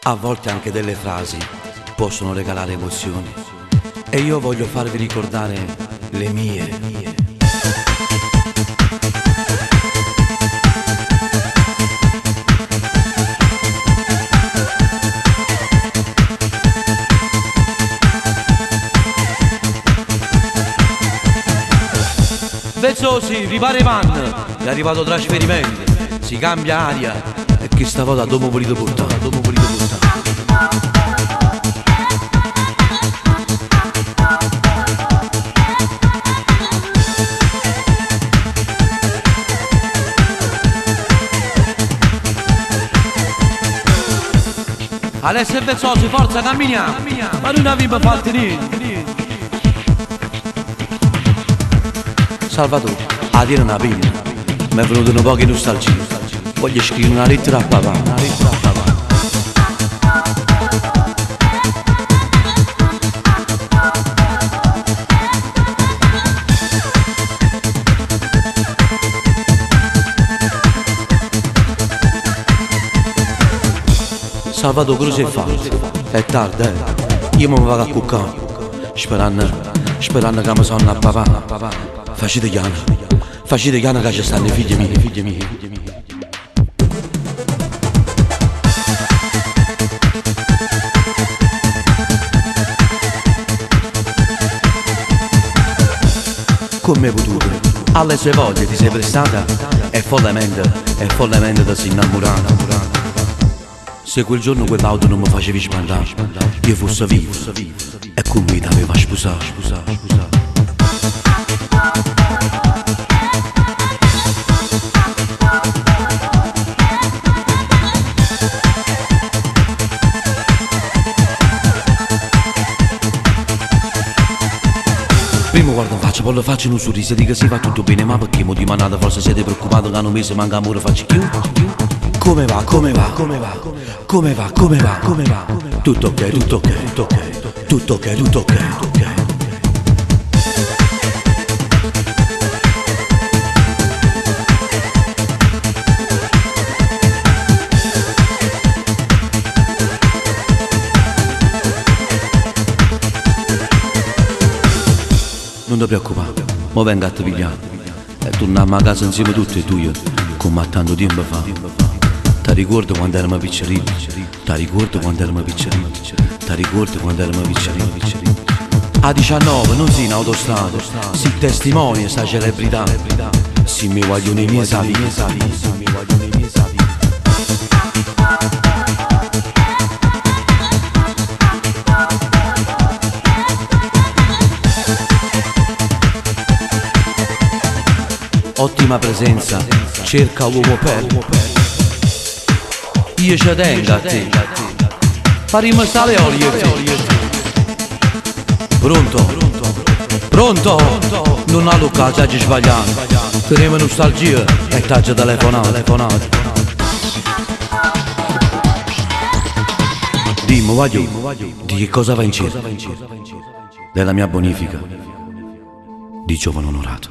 A volte anche delle frasi possono regalare emozioni e io voglio farvi ricordare le mie. Vezzosi, ripare van, è arrivato trasferimento, si cambia aria e chi stavolta dopo volito portare, Alessio e Vezzosi, forza, camminiamo, ma noi non abbiamo fatto niente. Salvatore, a dire una pena, mi è venuto un po' di nostalgia. Voglio scrivere una lettera a papà, Salvatore, cosa si fa? È tardi, io mi vado a cuccare, sperando che mi sonno a papà. Facete chiana che ci stanno i figli miei. Come potete? Alle sue voglie ti sei prestata e follemente ti sei innamorata. Se quel giorno quell'auto non mi facevi spandare, io fossi vivo e con me ti aveva sposato. Primo guarda in faccia, poi lo faccio in un sorriso, dica si va tutto bene, ma perché mo di manata forse siete preoccupato che hanno messo manca amore, faccio più? Come va? Tutto ok. Non ti preoccupare, mo vengo a te pigliare e torniamo a casa insieme tutti e due, come tanto tempo fa. Ti ricordo quando eravamo piccolini, A 19 non sei in autostrada, si testimonia sta celebrità. Si mi vogliono i miei savi. Ottima presenza, cerca uomo per. Io ci tengo a te. Faremo stare olio. Pronto? Non ha Luca, già ci sbagliamo. Teniamo nostalgia e t'aggia telefonato. Dimmi, voglio, di che cosa va in cerca? Della mia bonifica. Di giovane onorato.